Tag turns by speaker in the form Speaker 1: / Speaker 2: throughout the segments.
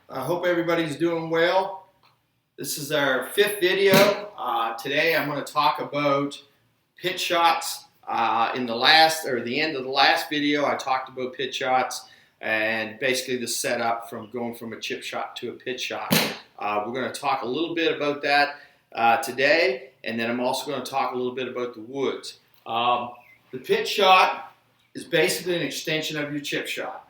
Speaker 1: I hope everybody's doing well. This is our fifth video. Today I'm going to talk about pitch shots. In the end of the last video, I talked about pitch shots and basically the setup from going from a chip shot to a pitch shot. We're going to talk a little bit about that today, and then I'm also going to talk a little bit about the woods. The pitch shot is basically an extension of your chip shot.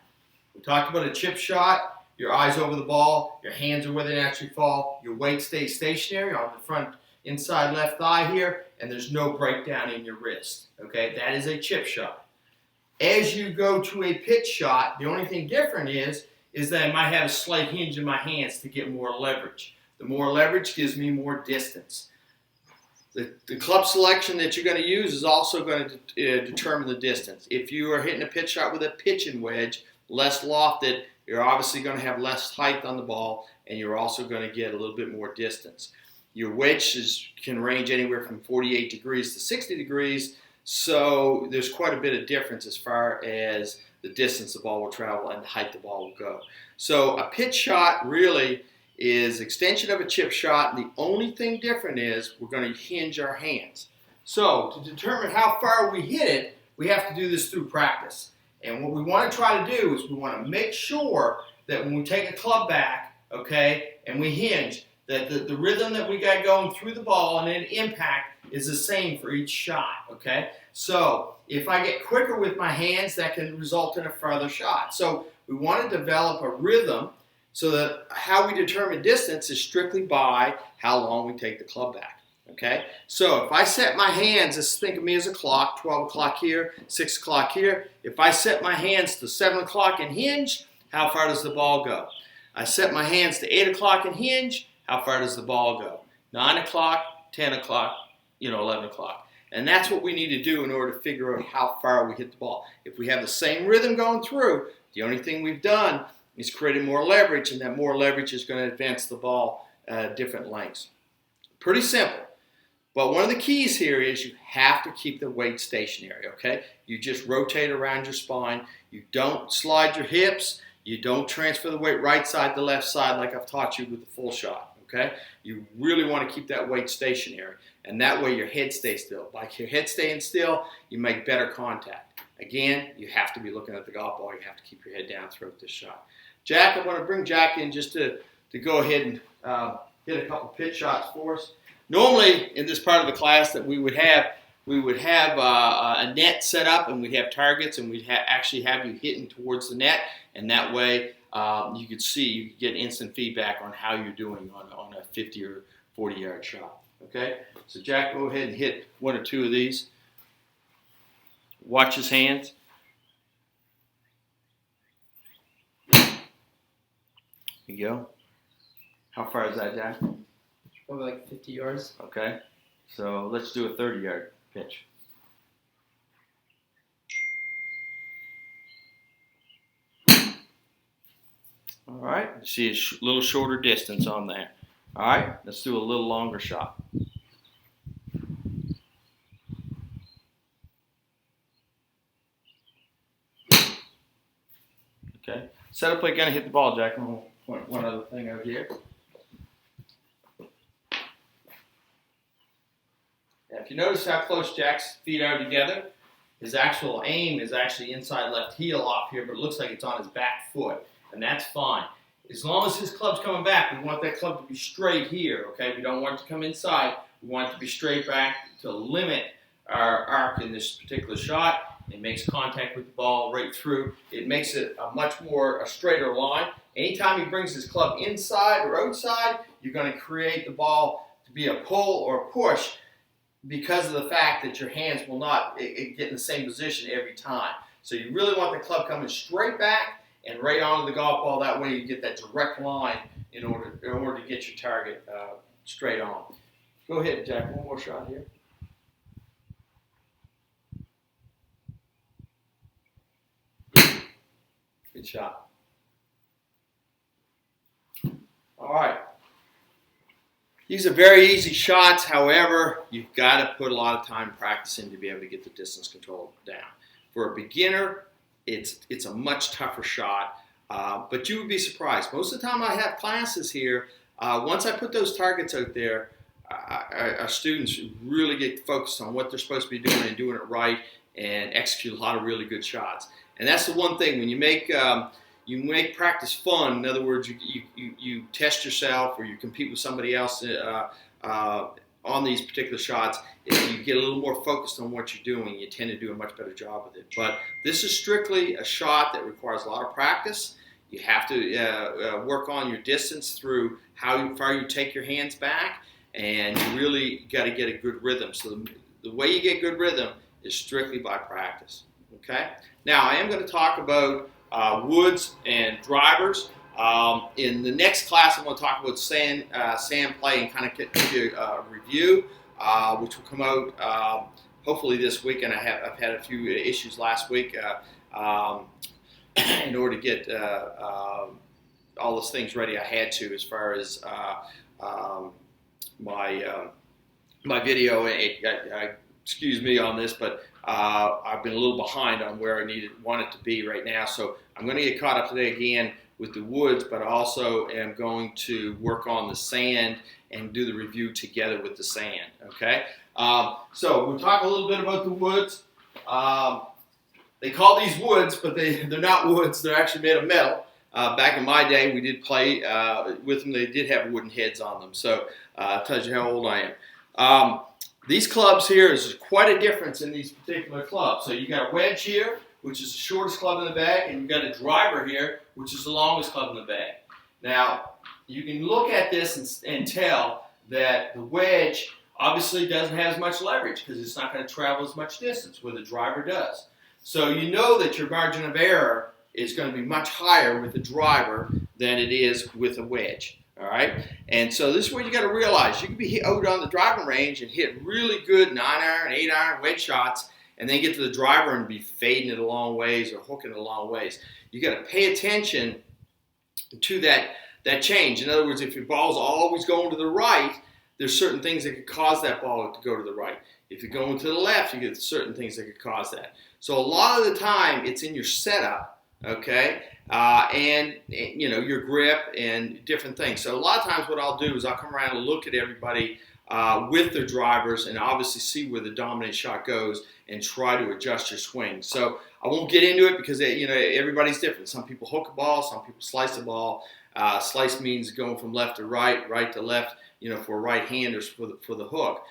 Speaker 1: We talked about a chip shot. Your eyes over the ball, your hands are where they naturally fall, your weight stays stationary on the front inside left thigh here, and there's no breakdown in your wrist. Okay, that is a chip shot. As you go to a pitch shot, the only thing different is that I might have a slight hinge in my hands to get more leverage. The more leverage gives me more distance. The club selection that you're going to use is also going to determine the distance. If you are hitting a pitch shot with a pitching wedge, less lofted, you're obviously going to have less height on the ball, and you're also going to get a little bit more distance. Your wedge can range anywhere from 48 degrees to 60 degrees, so there's quite a bit of difference as far as the distance the ball will travel and the height the ball will go. So a pitch shot really is extension of a chip shot. The only thing different is we're going to hinge our hands. So to determine how far we hit it, we have to do this through practice. And what we want to try to do is we want to make sure that when we take a club back, okay, and we hinge, that the rhythm that we got going through the ball and then impact is the same for each shot, okay? So if I get quicker with my hands, that can result in a further shot. So we want to develop a rhythm so that how we determine distance is strictly by how long we take the club back. Okay, so if I set my hands, just think of me as a clock, 12 o'clock here, 6 o'clock here. If I set my hands to 7 o'clock and hinge, how far does the ball go? I set my hands to 8 o'clock and hinge, how far does the ball go? 9 o'clock, 10 o'clock, 11 o'clock. And that's what we need to do in order to figure out how far we hit the ball. If we have the same rhythm going through, the only thing we've done is created more leverage, and that more leverage is going to advance the ball different lengths. Pretty simple. But one of the keys here is you have to keep the weight stationary, okay? You just rotate around your spine. You don't slide your hips. You don't transfer the weight right side to left side like I've taught you with the full shot, okay? You really want to keep that weight stationary, and that way your head stays still. By your head staying still, you make better contact. Again, you have to be looking at the golf ball. You have to keep your head down throughout this shot. Jack, I want to bring Jack in just to go ahead and hit a couple pitch shots for us. Normally, in this part of the class that we would have a net set up, and we'd have targets, and we'd actually have you hitting towards the net, and that way you could get instant feedback on how you're doing on a 50 or 40-yard shot. Okay, so Jack, go ahead and hit one or two of these. Watch his hands. There you go. How far is that, Jack?
Speaker 2: Probably like 50 yards.
Speaker 1: Okay, so let's do a 30-yard pitch. All right, you see a little shorter distance on there. All right, let's do a little longer shot. Okay, set up like you're gonna hit the ball, Jack. And we'll point one other thing over here. Now, if you notice how close Jack's feet are together, his actual aim is actually inside left heel off here, but it looks like it's on his back foot, and that's fine. As long as his club's coming back, we want that club to be straight here, okay? We don't want it to come inside. We want it to be straight back to limit our arc in this particular shot. It makes contact with the ball right through. It makes it a straighter line. Anytime he brings his club inside or outside, you're going to create the ball to be a pull or a push, because of the fact that your hands will not get in the same position every time. So you really want the club coming straight back and right onto the golf ball. That way you get that direct line in order to get your target straight on. Go ahead, Jack. One more shot here. Good shot. All right. These are very easy shots. However, you've got to put a lot of time practicing to be able to get the distance control down. For a beginner, it's a much tougher shot. But you would be surprised. Most of the time I have classes here, once I put those targets out there, our students really get focused on what they're supposed to be doing and doing it right and execute a lot of really good shots. And that's the one thing, when you make practice fun. In other words, you test yourself or you compete with somebody else on these particular shots. If you get a little more focused on what you're doing, you tend to do a much better job with it. But this is strictly a shot that requires a lot of practice. You have to work on your distance through how far you take your hands back, and you really got to get a good rhythm. So the way you get good rhythm is strictly by practice. Okay. Now I am going to talk about woods and drivers. In the next class, I'm going to talk about sand play and kind of give you a review, which will come out hopefully this week. And I've had a few issues last week in order to get all those things ready. I had to, as far as my video. Excuse me on this, but I've been a little behind on where I want it to be right now. So I'm going to get caught up today again with the woods, but I also am going to work on the sand and do the review together with the sand. Okay. So we'll talk a little bit about the woods. They call these woods, but they're not woods. They're actually made of metal. Back in my day, we did play with them. They did have wooden heads on them. So it tells you how old I am. These clubs here is quite a difference in these particular clubs. So you got a wedge here, which is the shortest club in the bag, and you've got a driver here, which is the longest club in the bag. Now, you can look at this and tell that the wedge obviously doesn't have as much leverage because it's not going to travel as much distance, where the driver does. So you know that your margin of error is going to be much higher with the driver than it is with a wedge. All right, and so this is what you got to realize. You can be out on the driving range and hit really good 9-iron, 8-iron wedge shots, and then get to the driver and be fading it a long ways or hooking it a long ways. You got to pay attention to that change. In other words, if your ball's always going to the right, there's certain things that could cause that ball to go to the right. If you're going to the left, you get certain things that could cause that. So a lot of the time, it's in your setup, okay, and you know, your grip and different things. So a lot of times, what I'll do is I'll come around and look at everybody with their drivers and obviously see where the dominant shot goes and try to adjust your swing. So I won't get into it because everybody's different. Some people hook a ball, some people slice a ball. Slice means going from left to right, right to left, for right-handers for the hook.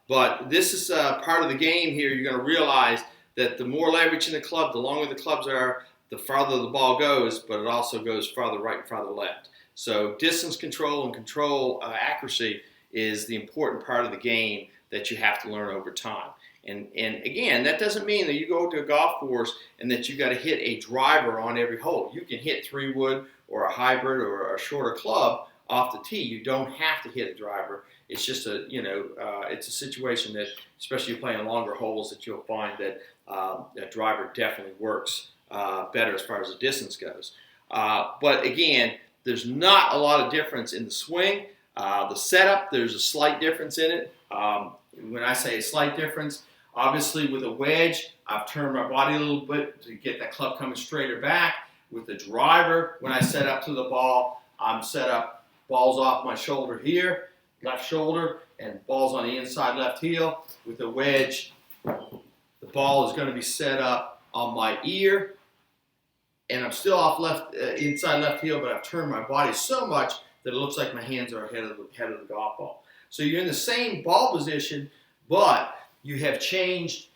Speaker 1: But this is part of the game here. You're going to realize that the more leverage in the club, the longer the clubs are, the farther the ball goes, but it also goes farther right and farther left. So distance control and control accuracy is the important part of the game that you have to learn over time. And again, that doesn't mean that you go to a golf course and that you got to hit a driver on every hole. You can hit 3-wood or a hybrid or a shorter club off the tee. You don't have to hit a driver. It's just it's a situation that, especially playing longer holes, that you'll find that that driver definitely works better as far as the distance goes. But again, there's not a lot of difference in the swing. The setup, there's a slight difference in it. When I say a slight difference, obviously with a wedge, I've turned my body a little bit to get that club coming straighter back. With the driver, when I set up to the ball, I'm set up balls off my shoulder here, left shoulder, and balls on the inside left heel. With the wedge, the ball is going to be set up on my ear, and I'm still off inside left heel, but I've turned my body so much that it looks like my hands are ahead of the golf ball. So you're in the same ball position, but you have changed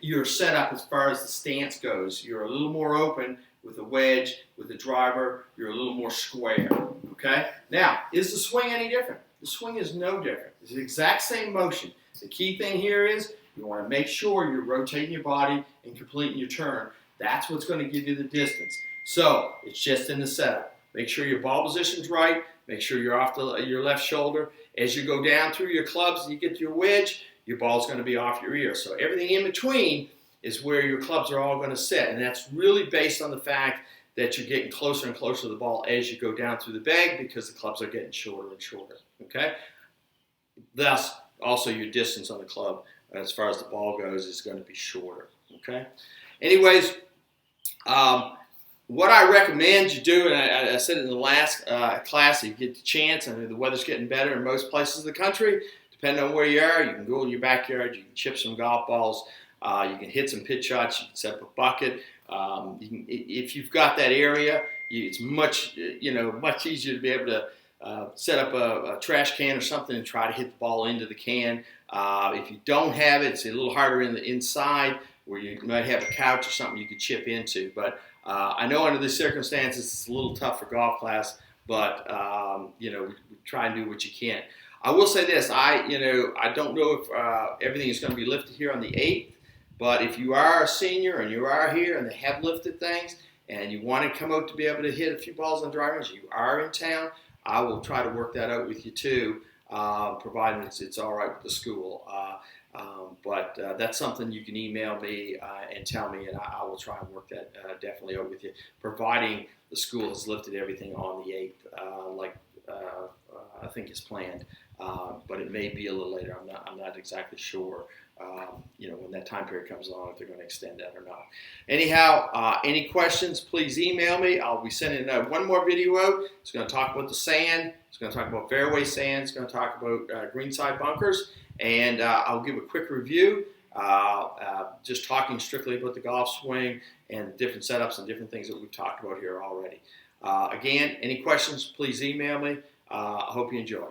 Speaker 1: your setup as far as the stance goes. You're a little more open with the wedge. With the driver, you're a little more square. Okay? Now, is the swing any different? The swing is no different. It's the exact same motion. The key thing here is you want to make sure you're rotating your body and completing your turn. That's what's going to give you the distance. So it's just in the setup. Make sure your ball position's right. Make sure you're off your left shoulder. As you go down through your clubs and you get to your wedge, your ball's going to be off your ear. So everything in between is where your clubs are all going to sit. And that's really based on the fact that you're getting closer and closer to the ball as you go down through the bag because the clubs are getting shorter and shorter. Okay? Thus, also your distance on the club as far as the ball goes is going to be shorter. Okay? Anyways, what I recommend you do, and I said it in the last class, if you get the chance, and the weather's getting better in most places of the country, depending on where you are, you can go in your backyard, you can chip some golf balls, you can hit some pitch shots, you can set up a bucket. If you've got that area, it's much easier to be able to set up a trash can or something and try to hit the ball into the can. If you don't have it, it's a little harder in the inside where you might have a couch or something you could chip into. But I know under these circumstances it's a little tough for golf class, but we try and do what you can. I will say this: I don't know if everything is going to be lifted here on the 8th, but if you are a senior and you are here and they have lifted things and you want to come out to be able to hit a few balls on dry range, you are in town, I will try to work that out with you too, providing it's all right with the school. But that's something you can email me and tell me, and I will try and work that definitely out with you, providing the school has lifted everything on the 8th, like I think is planned. But it may be a little later. I'm not exactly sure. When that time period comes along, if they're going to extend that or not. Anyhow, any questions, please email me. I'll be sending one more video out. It's going to talk about the sand. It's going to talk about fairway sand. It's going to talk about greenside bunkers. And I'll give a quick review, just talking strictly about the golf swing and different setups and different things that we've talked about here already. Again, any questions, please email me. I hope you enjoy.